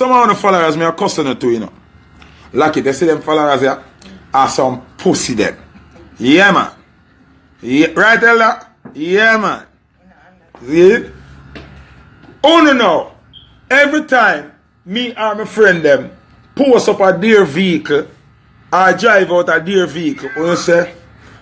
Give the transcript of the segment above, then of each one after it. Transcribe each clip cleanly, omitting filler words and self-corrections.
Some of the followers me are cussing too, you know. Like it, they see them followers here are some pussy them. Yeah, man. Yeah, right, Elder? Yeah, man. See it? Oh, no. Every time me and my friend them post up a dear vehicle or drive out a dear vehicle, we say,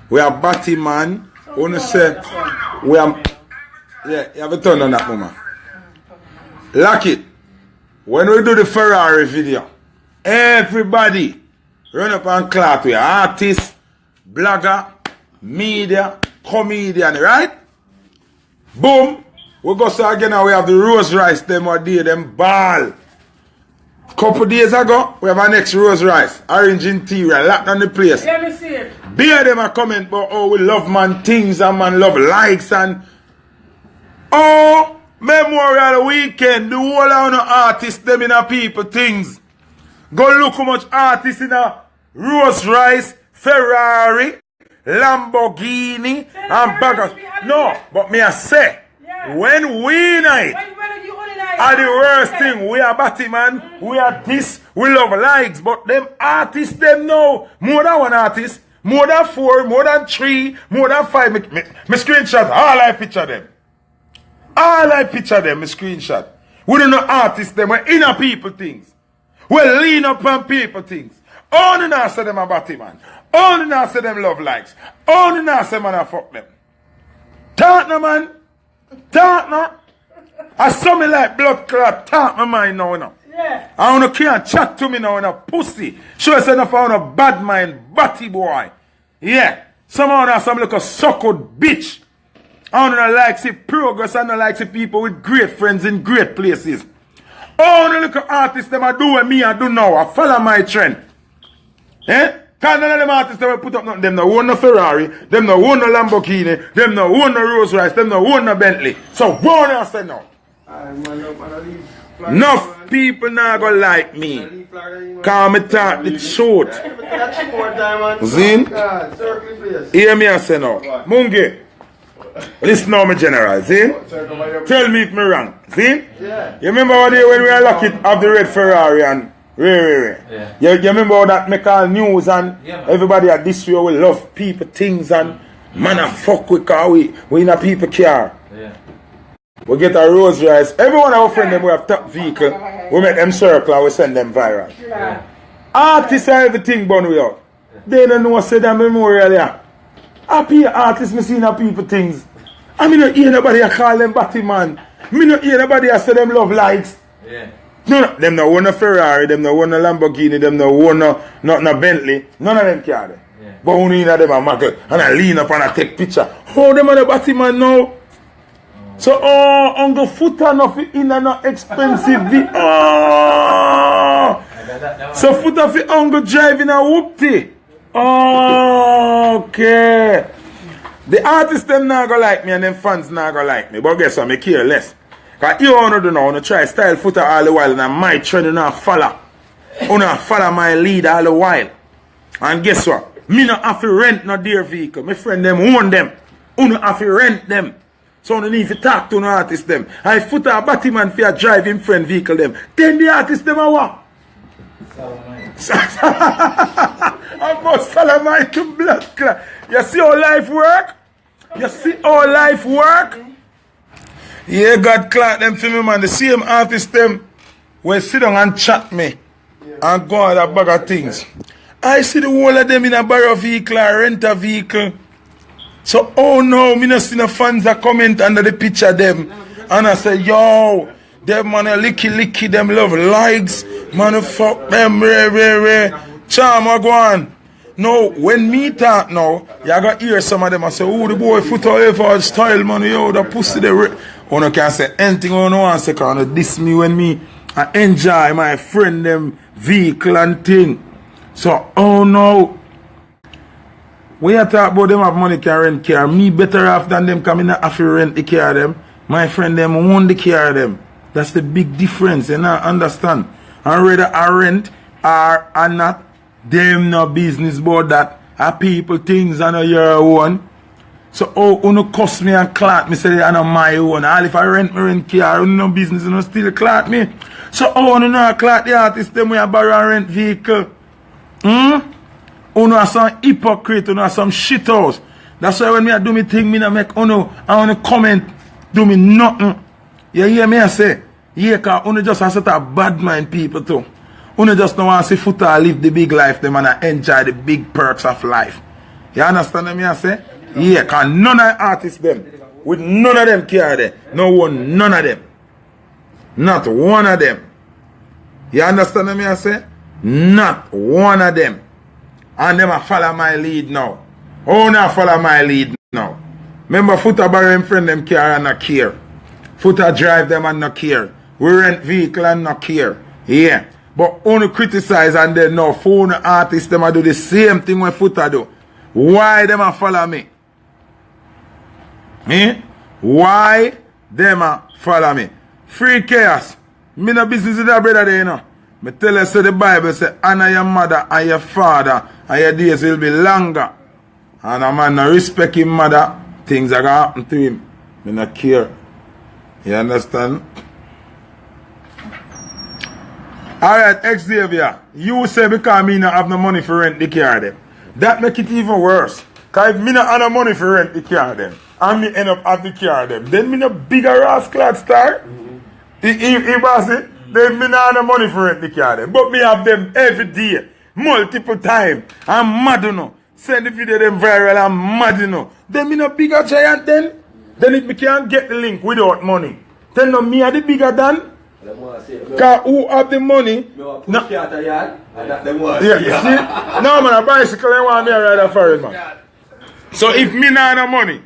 we are batty man. We say, we are... Yeah, you have a turn on that, mama. Like it. When we do the Ferrari video, everybody run up and clap with artist, blogger, media, comedian, right? Boom. We go so again and we have the Rose Rice them or day, them ball. Couple days ago, we have our next Rose Rice. Orange interior, locked on the place. Let me see it. Bear them a comment about oh we love man things and man love likes and oh Memorial Weekend, the whole of the artists them in a people things. Go look how much artists in a Rose Rice, Ferrari, Lamborghini, and baggers. No, but me I say, when we night, are the worst thing. We are batty man, we are this, we love likes, but them artists them know more than one artist, more than 4, more than 3, more than 5. Me screenshot all I picture them. All I picture them, me screenshot. We don't know artists them, we're inner people things. We lean up on people things. Only now say them a batty man. Only now say them love likes. Only now say man a fuck them. Talk no man. Talk no. I saw me like blood clot. Talk my mind now, you know. Yeah. I don't can't chat to me now in a pussy. Show us enough on a bad mind, batty boy. Yeah. Someone has some little suckled bitch. I don't like see progress. I don't like see people with great friends in great places. All the little artists them I do what me I do now. I follow my trend. Eh? Because none of them artists that put up nothing. Them no own no Ferrari. Them no own no Lamborghini. Them no own no Rolls Royce. Them no own no Bentley. So what I say now? Enough people now go like me. Cause me talk the truth. Zin? Hear me I say now. Mungi. Listen now, my general, see? Tell me if me wrong, see? Yeah. You remember one day when we were lucky of the red Ferrari and Yeah. You remember how that make all news and everybody at this way we love people, things and man a fuck with car, we in a people car. Yeah. We get a Rose Rice. Everyone of our friend them we have top vehicle, we make them circle and we send them viral. Yeah. Artists are everything born we out. They don't know say that memorial yeah. Happy artists me seen a people things. I mean not hear nobody a call them batty man. Me not hear nobody a say them love likes. Yeah. No, them no own a Ferrari, them no own a Lamborghini, them no own no Bentley. None of them care them. Yeah. But only in them a muggle and I lean up and I take picture. How them are the batty man now? So Uncle Footer no fi in a no expensive so Footer fi Uncle driving a whoopty. Okay. The artists them not go like me and them fans not go like me. But guess what? I care less. Because you wanna do now, wanna try style Footer all the while and my trend you not follow. You not follow my lead all the while. And guess what? Me not have to rent no dear vehicle. My friend them own them. You not have to rent them. So you need to talk to no artist them. And if Footer a batty man for a drive him friend vehicle them, then the artist them are what? I must follow my to blood clot. You see how life work? You see how life work? Yeah, God clock them for me, man. The same artist them will sit down and chat me and go on a bag of things. I see the whole of them in a borrow vehicle or rent a vehicle. So, oh no, me not see no fans that comment under the picture them. And I say, yo, them man a licky, them love likes. Man, fuck them, re. Charm, I go on. No, when me talk now, you got hear some of them and say, oh, the boy foot ever style, man, yo, the pussy, the one can say anything on one second, diss me when me I enjoy my friend them vehicle and thing. So, oh no. When you talk about them have money can rent car, me better off than them coming have to rent the car them. My friend them own the car them. That's the big difference, you know, understand? And whether I rent or not, them no business about that. Are people things and your own. So oh, uno cuss me and clout me say I know my own. All if I rent car, no business, no still clout me. So oh, uno know clout the artist them we a borrow and rent vehicle. Uno are some hypocrite, uno are some shit house. That's why when me I do me thing, me not make uno I wanna comment, do me nothing. You hear me I say? Yeah, cause uno just a set of bad mind people too. Uno just don't want to see Foota live the big life, them and enjoy the big perks of life. You understand me I say? Yeah, cause none of the artists them, with none of them care there. No one, none of them. Not one of them. You understand me I say? Not one of them. And them a follow my lead now. Oh, now follow my lead now. Remember Foota borrow him friend them car and not care. Foota drive them and not care. We rent vehicle and not care. Yeah. But only criticize and then now phone artists them a do the same thing when Foota do. Why them a follow me? Eh? Why them a follow me? Free chaos. Me no business with that brother there, you know. Me tell you so the Bible say honor your mother and your father and your days will be longer. And a man no respect his mother, things are gonna happen to him. Me no care. You understand? Alright, Xavier, you say because me not have no money for rent the car them. That make it even worse. Cause if me not have no money for rent the car them, and me end up at the car them, then me no bigger rascal star. If I say, then me not have no money for rent the car them. But me have them every day, multiple times. I'm mad you know. Send the video them viral, I'm mad you know. Then me no bigger giant then. Then if me can't get the link without money. Then no me are the bigger than. Cause who have the money? No. Yeah, see? No man, a bicycle and want me to ride a ferry man. So if me not have no money,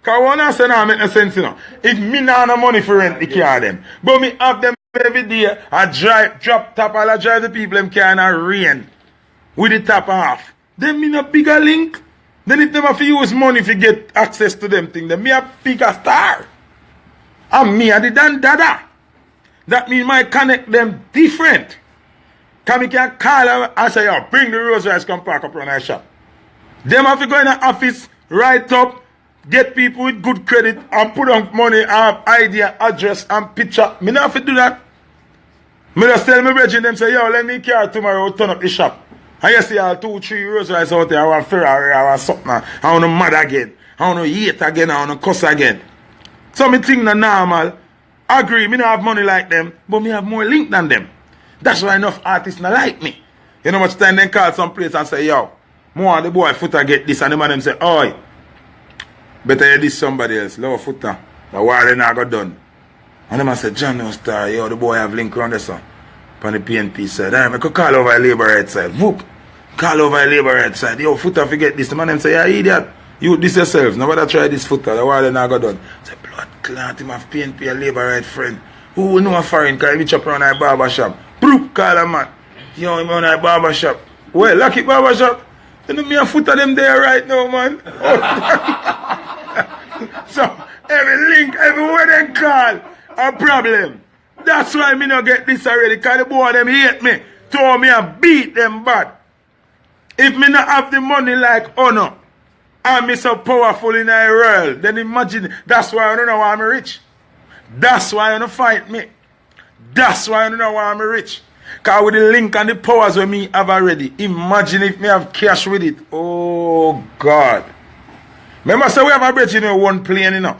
cause one I say now make no sense you know. If me not have no money for rent the car them, but me have them every day, I drive, drop top, all I drive the people them car in a rain with the top off. Then me no bigger link. Then if them have to use money to get access to them thing, then me a bigger star. And me a the Dan Dada. That means I connect them different. Cause me can call them and say, yo, bring the Rolls Royce, come park up around our shop. Them have to go in the office, write up, get people with good credit and put on money, have idea, address and picture. Me not have to do that. Me just tell my brethren them say, yo, let me car tomorrow, turn up the shop. And you see all 2, 3 Rolls Royce out there, I want Ferrari, I want something, I want to mad again, I want to hate again, I want to cuss again. So me think not normal. Agree, me not have money like them, but me have more link than them. That's why enough artists not like me. You know much time they call some place and say, yo, more the boy Foota get this, and the man them say, oi, better you this somebody else, love Foota. The war they not got done. And the man say, John no star, yo, the boy have link around there, son. On the PNP side. I could call over a labor right side. Whoop. Call over a labor right side. Yo, Foota forget this. The man them say, yeah, idiot. You this yourself. Nobody try this Foota. The war they not got done. Say, blood clot, him have PNP a labor right friend. Who know a foreign car? He chop around a barber shop. Brook call a man. Yo, him on a barber shop. Well, lucky barber shop. You know me and Foota them there right now, man. So, every link, everywhere they call, a problem. That's why me not get this already, because the boy them hate me. Told me and beat them bad. If me not have the money like Honor, and me so powerful in the world, then imagine, that's why I don't know why I'm rich. That's why I don't fight me. That's why I don't know why I'm rich. Because with the link and the powers with me have already, imagine if me have cash with it. Oh God. Remember, so we have a bridge in one plane, you know.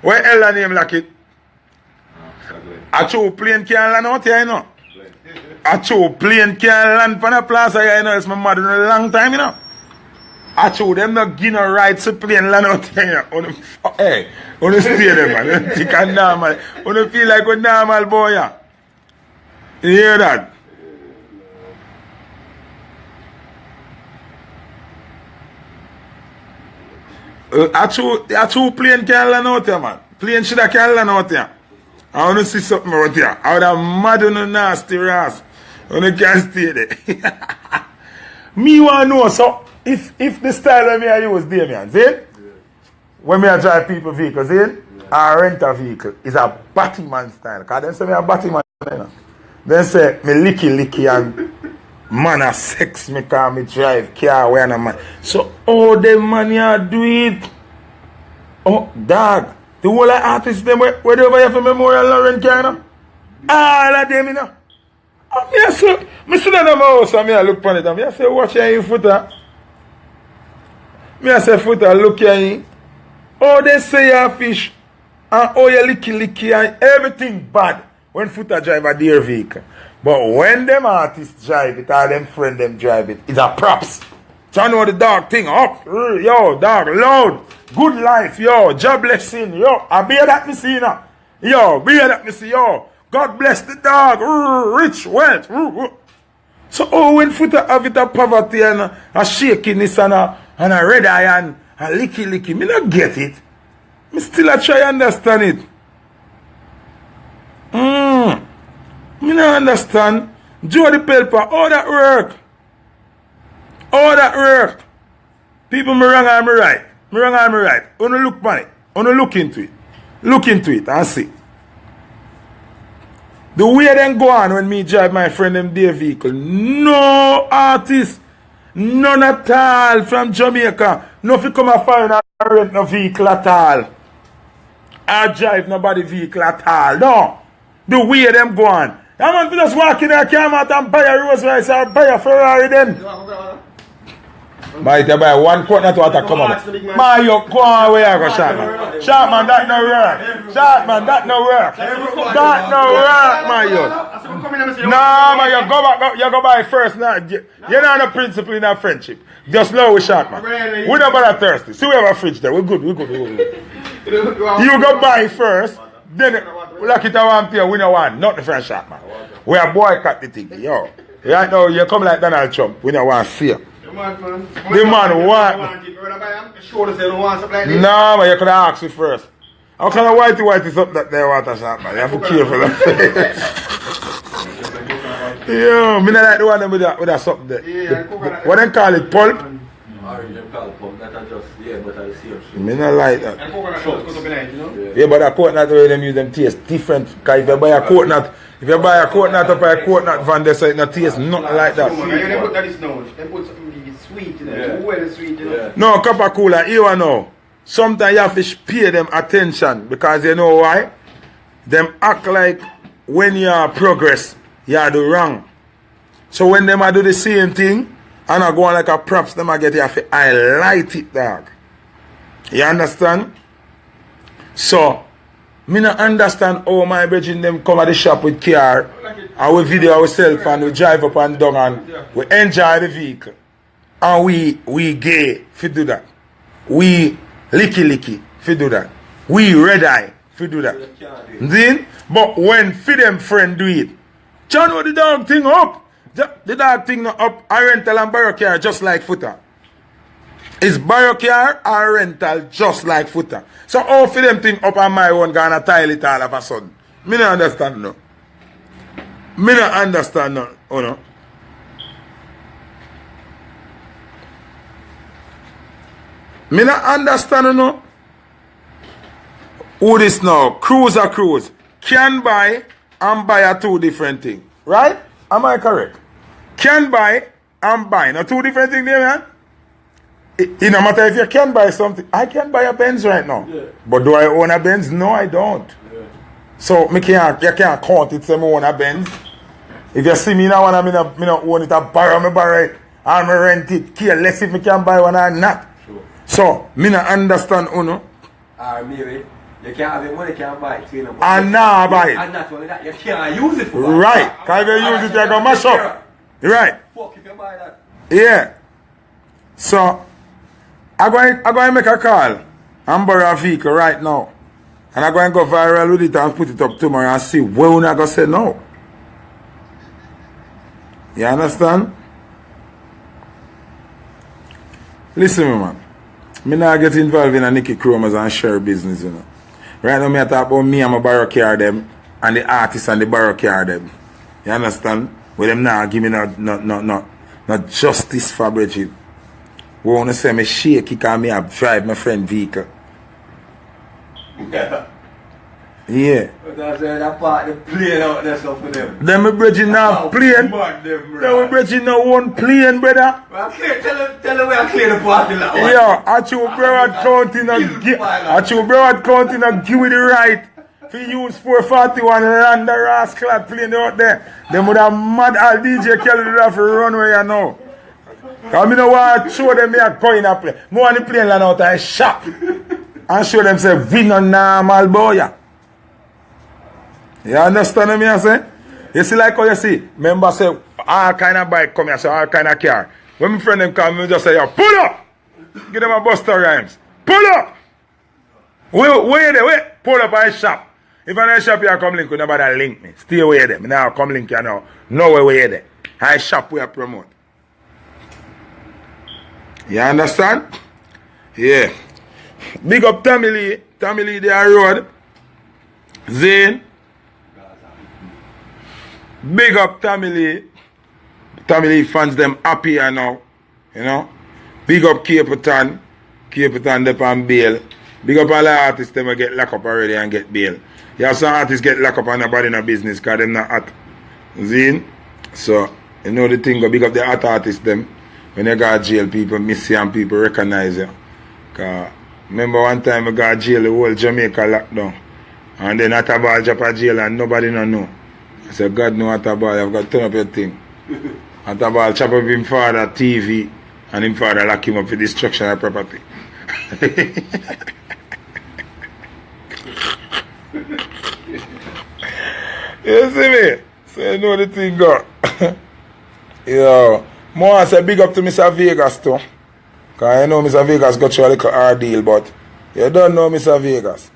Where Ella name like it? A true plane can't land out here, you know. A true plane can't land from the plaza here, you know. It's my mother in a long time, you know. A true them not give no rights to plane land out here, you know. Hey, you stay there, man. You think I'm normal. You feel like a normal boy, yeah. You hear that? A true plane can't land out here, man. Plane should have can't land out here. I want to see something out here. I would have mad on a nasty ass. I can't stay there. Me want to know, so if the style of me I use, Damien, see? Yeah. When me I drive people vehicles, see? Yeah. I rent a vehicle. It's a Batman style. Because they say me a Batman. You know? They say me licky and man a sex me car me drive car where I'm man. So all the money I do it. Oh, dog. The whole of artists them where they over here for Memorial Lauren Carter? All of them, you know. And me I say, me sit down in my house and me I look upon it and me I say, watch your footer. Me I say, footer, look here. Oh, they say your fish and oh, you licky and everything bad when footer drive a deer vehicle. But when them artists drive it or them friend them drive it, it's a props. So you know the dog thing up. Yo, dog, loud. Good life, yo. Job blessing, yo. I bear that me see now. Yo, bear that me see, yo. God bless the dog. Rich, wealth. So, oh, when footer have it a poverty and a shakiness and a red eye and a licky, me not get it. Me still a try understand it. Me not understand. Jody Pelpa, all that work. All that work. People me wrong and me right. Me wrong and me right. Only look on it. Only look into it. Look into it and see. The way them go on when me drive my friend them their vehicle. No artist. None at all from Jamaica. No fi come a foreign and rent no vehicle at all. I drive nobody vehicle at all. No. The way them go on. That man fi just walk in there, come out and buy a Rolls Royce or buy a Ferrari then. Might you buy one coconut water come on. Man, you go on where you go, Sharpman. Sharpman, that no work. Sharpman, that no work. That no work, man, you. No, man, you go buy first. You're not a principle in our friendship. Just low with Sharpman. We're not about thirsty. See, we have a fridge there. We're good. You go buy first. Then, we lock it at 1 p.m. We don't want not the friend Sharpman. We are boycott the thing, yo. Right now, you come like Donald Trump. We don't want fear. The man want. No, man, you could have asked me first. How kind of whitey is up that there water shop, man? You have to be careful. Yeah, me not like the one with that something there. What they call it, pulp? Me not like that. Yeah, but a coconut way them use them taste different. Because if you buy a coconut, up a coconut van there, so it not taste nothing like that. They put that now. They put something sweet in it. Well sweet, you know. No, Copper Cooler, you know. Sometimes you have to pay them attention because you know why? Them act like when you are progress, you are do wrong. So when them do the same thing, and I go on like a props, them I get you have to highlight it, dog. You understand? So, me not understand how my brethren them come at the shop with car and we video ourselves and we drive up and down and we enjoy the vehicle. And we gay if do that. We licky if do that. We red eye if do that. Then, but when for them friend do it, John know the dog thing up. The dog thing not up, I rental and borrow car just like footer. Is borrow car or rental just like footer. So how for them thing up on my own gonna tile it all of a sudden? Me not understand no. Me not understand no, you know. Me not understand no. Who this now? Cruise. Can buy and buy are two different things. Right? Am I correct? Can buy and buy. Now two different things there, man. It no matter if you can buy something. I can buy a Benz right now. Yeah. But do I own a Benz? No, I don't. Yeah. So you can't count it say I own a Benz. If you see me now and I not own it, I borrow it and I rent it. Careless if I can buy one or not. Sure. So me not understand uno. Maybe you can't have the money, you can't buy it. You know, and now buy it. And not only that, you can't use it for that. Right. Because if you use it, you're going to mash up. Right. Fuck if you buy that. Yeah. So, I'm going to make a call and borrow a vehicle right now. And I'm going to go viral with it and put it up tomorrow and see where we're not going to say no. You understand? Listen, me, man. Me not get involved in a Nicky Chromas and share business, you know. Right now, I talk about me and my borrow car them and the artists and the borrow car them. You understand? With them now give me not justice for Bridget. We want to say me shaky because me have drive my friend vehicle. Yeah. Yeah. But I said that part, the plane out there so for them. Then my bridging now plane. Mad them, Then we bridging now one plane, brother. Well, tell them where I clear the parking lot. Yeah, I should Broward County and give me the right to use 441 land the rascal plane out there. Them would have mad all DJ Kelly would have to run where you know. Because I don't want to show them me a coin a plane. More on the plane land out and shop. And show them say we no normal boy. You understand me I say? You see like how you see, remember say all kind of bike come here, so all kind of car. When my friend them come, me just say, yo, pull up! Give them a Buster Rhymes. Pull up! Where they? Wait. Pull up at shop. If I shop you come link, you nobody link me. Stay away there. Me now come link you now. No way there. I shop where I promote. You understand? Yeah. Big up Tommy Lee. Tommy Lee there road. Zane. Big up Tommy Lee. Tommy Lee fans them happy now. You know? Big up Caperton. Caperton up on bail. Big up all the artists them will get locked up already and get bail. You have some artists get locked up and nobody in a business because them not hot. Zine? So, you know the thing, go big up the hot artists them. When you go to jail, people miss you and people recognize you. Cause remember one time I got to jail, the whole Jamaica locked down. And then Atabal drop a jail and nobody no know. I said, God know Atabal, you've got to turn up your thing. Atabal chop up him father TV and him father lock him up for destruction of property. You see me? So you know the thing go. Yo, more I say big up to Mr. Vegas too. Cause I know Mr. Vegas got you a little hard deal, but you don't know Mr. Vegas.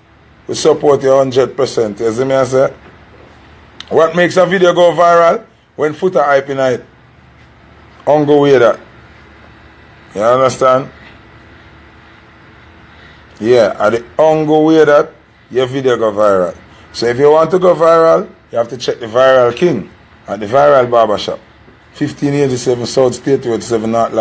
We support you 100%. You see me I say? What makes a video go viral? When footer hype in it. Ungo way that. You understand? Yeah, at the ungo way that your video go viral. So if you want to go viral, you have to check the Viral King at the Viral Barbershop. 1587 South State 87 North.